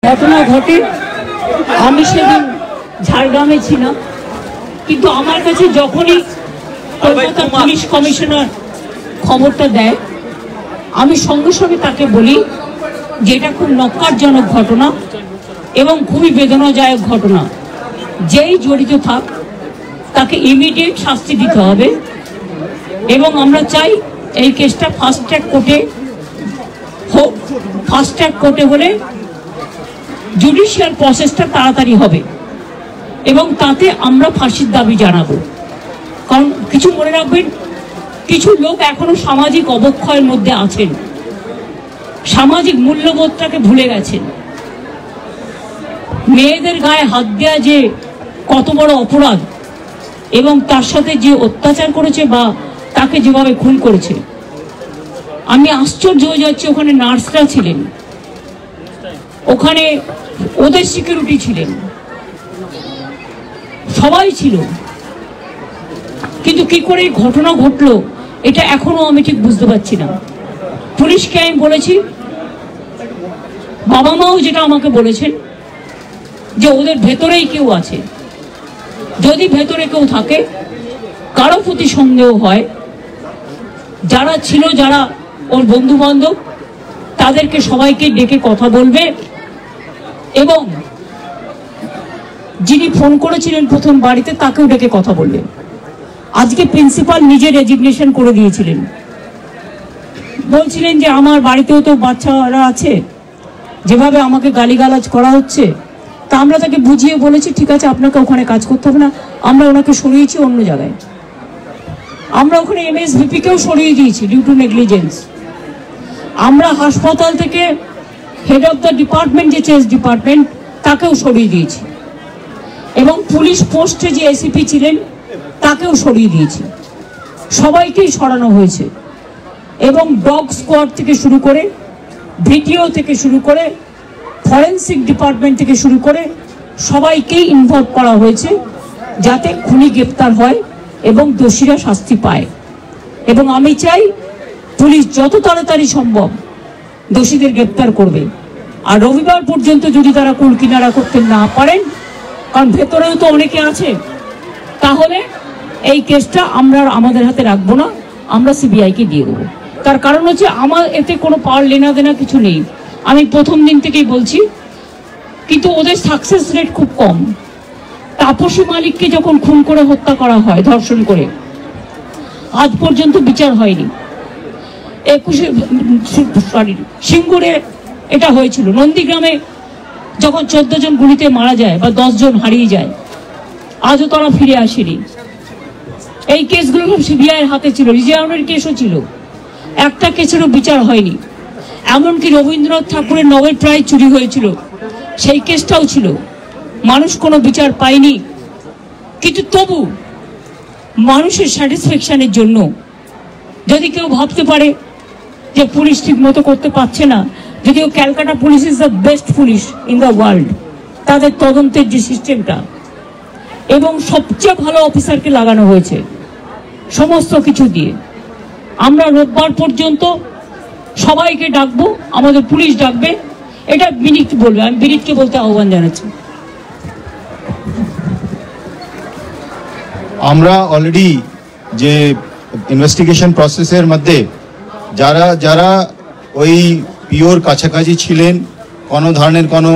ঘটনা ঘটে। আমি সেদিন ঝাড়গ্রামে ছিলাম, কিন্তু আমার কাছে যখনই কলকাতা পুলিশ কমিশনার খবরটা দেয়, আমি সঙ্গে সঙ্গে তাকে বলি যে এটা খুব নক্কারজনক ঘটনা এবং খুবই বেদনাদায়ক ঘটনা। যেই জড়িত থাক তাকে ইমিডিয়েট শাস্তি দিতে হবে এবং আমরা চাই এই কেসটা ফাস্ট ট্র্যাক কোর্টে হোক। ফাস্ট ট্র্যাক কোর্টে হলে জুডিশিয়াল প্রসেসটা তাড়াতাড়ি হবে এবং তাতে আমরা ফাঁসির দাবি জানাবো। কারণ কিছু মনে রাখবেন, কিছু লোক এখনো সামাজিক অবক্ষয়ের মধ্যে আছেন, সামাজিক মূল্যবোধটাকে ভুলে গেছেন। মেয়েদের গায়ে হাত দেওয়া যে কত বড় অপরাধ এবং তার সাথে যে অত্যাচার করেছে বা তাকে যেভাবে খুন করেছে, আমি আশ্চর্য হয়ে যাচ্ছি। ওখানে নার্সরা ছিলেন, ওখানে ওদের সিকিউরিটি ছিলেন, সবাই ছিল, কিন্তু কি করে ঘটনা ঘটলো এটা এখনো আমি ঠিক বুঝতে পারছি না। পুলিশকে আমি বলেছি, বাবা মাও যেটা আমাকে বলেছেন যে ওদের ভেতরেই কেউ আছে। যদি ভেতরে কেউ থাকে, কারো প্রতি সন্দেহ হয়, যারা ছিল, যারা ওর বন্ধু বান্ধব, তাদেরকে সবাইকে ডেকে কথা বলবে এবং যিনি ফোন করেছিলেন প্রথম বাড়িতে তাকেও ডেকে কথা বললেন। আজকে প্রিন্সিপাল নিজে রেজিগনেশন করে দিয়েছিলেন, বলছিলেন যে আমার বাড়িতেও তো বাচ্চারা আছে, যেভাবে আমাকে গালিগালাজ করা হচ্ছে। তা আমরা তাকে বুঝিয়ে বলেছি, ঠিক আছে আপনাকে ওখানে কাজ করতে হবে না, আমরা ওনাকে সরিয়েছি অন্য জায়গায়। আমরা ওখানে MSVP-কেও সরিয়ে দিয়েছি ডিউ টু নেগলিজেন্স। আমরা হাসপাতাল থেকে হেড অফ দ্য ডিপার্টমেন্ট, যে চেস ডিপার্টমেন্ট, তাকেও সরিয়ে দিয়েছি এবং পুলিশ পোস্টে যে ACP ছিলেন তাকেও সরিয়ে দিয়েছি। সবাইকেই সরানো হয়েছে এবং ডগ স্কোয়াড থেকে শুরু করে, ভিডিও থেকে শুরু করে, ফরেন্সিক ডিপার্টমেন্ট থেকে শুরু করে সবাইকেই ইনভলভ করা হয়েছে যাতে খুনি গ্রেপ্তার হয় এবং দোষীরা শাস্তি পায়। এবং আমি চাই পুলিশ যত তাড়াতাড়ি সম্ভব দোষীদের গ্রেপ্তার করবে। আর রবিবার পর্যন্ত যদি তারা কুল কিনারা করতে না পারেন, কারণ ভেতরেও তো অনেকে আছে, তাহলে এই কেসটা আমরা আমাদের হাতে রাখবো না, আমরা CBI-কে দিয়ে দেবো। তার কারণ হচ্ছে আমার এতে কোনো পাওয়ার লেনা দেনা কিছু নেই, আমি প্রথম দিন থেকেই বলছি। কিন্তু ওদের সাকসেস রেট খুব কম। তাপসী মালিককে যখন খুন করে হত্যা করা হয়, ধর্ষণ করে, আজ পর্যন্ত বিচার হয়নি। সিঙ্গুরে এটা হয়েছিল, নন্দীগ্রামে যখন 14 জন গুলিতে মারা যায় বা 10 জন হারিয়ে যায়, আজও তারা ফিরে আসেনি। এই কেসগুলো সব CBI-এর হাতে ছিল, রিজার্ভের কেসও ছিল, একটা কেসেরও বিচার হয়নি। এমনকি রবীন্দ্রনাথ ঠাকুরের নোবেল প্রাইজ চুরি হয়েছিল, সেই কেসটাও ছিল, মানুষ কোনো বিচার পায়নি। কিন্তু তবু মানুষের স্যাটিসফ্যাকশনের জন্য যদি কেউ ভাবতে পারে যে পুলিশ ঠিক মতো করতে পারছে না, যদিও Calcutta police is the best police in the world, তাদের তদন্তের যে সিস্টেমটা এবং সবচেয়ে ভালো অফিসারকে লাগানো হয়েছে সমস্ত কিছু দিয়ে। আমরা রোববার পর্যন্ত সবাইকে ডাকবো, আমাদের পুলিশ ডাকবে, এটা বিনীত বলবে, আমি বিনীতকে বলতে আহ্বান জানাচ্ছি। আমরা অলরেডি যে ইনভেস্টিগেশন প্রসেসের মধ্যে যারা যারা ওই পিওর কাছাকাছি ছিলেন, কোনো ধরনের কোনো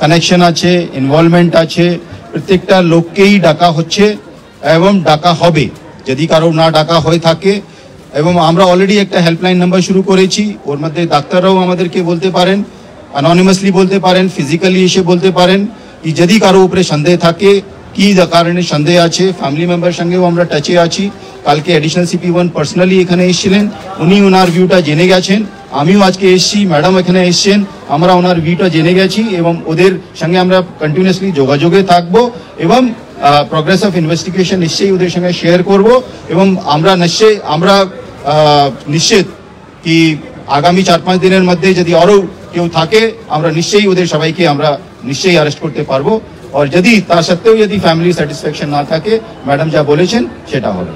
কানেকশন আছে, ইনভলভমেন্ট আছে, প্রত্যেকটা লোককেই ডাকা হচ্ছে এবং ডাকা হবে যদি কারো না ডাকা হয়ে থাকে। এবং আমরা অলরেডি একটা হেল্পলাইন নাম্বার শুরু করেছি, ওর মধ্যে ডাক্তাররাও আমাদেরকে বলতে পারেন, অ্যানোনিমাসলি বলতে পারেন, ফিজিক্যালি এসে বলতে পারেন কি যদি কারো উপরে সন্দেহ থাকে, কি কারণে সন্দেহ আছে। ফ্যামিলি মেম্বার সঙ্গেও আমরা টাচে আছি। কালকে অ্যাডিশনাল CP1 পার্সোনালি এখানে এসেছিলেন, উনি ওনার ভিউটা জেনে গেছেন। আমিও আজকে এসেছি, ম্যাডাম এখানে এসছেন, আমরা ওনার ভিউটা জেনে গেছি এবং ওদের সঙ্গে আমরা কন্টিনিউয়াসলি যোগাযোগে থাকবো এবং প্রোগ্রেস অফ ইনভেস্টিগেশন নিশ্চয়ই ওদের সঙ্গে শেয়ার করব। এবং আমরা নিশ্চিত কি আগামী 4-5 দিনের মধ্যে যদি আরও কেউ থাকে, আমরা নিশ্চয়ই ওদের সবাইকে আমরা নিশ্চয়ই অ্যারেস্ট করতে পারবো। আর যদি তা সত্ত্বেও যদি ফ্যামিলি স্যাটিসফ্যাকশন না থাকে, ম্যাডাম যা বলেছেন সেটা হবে।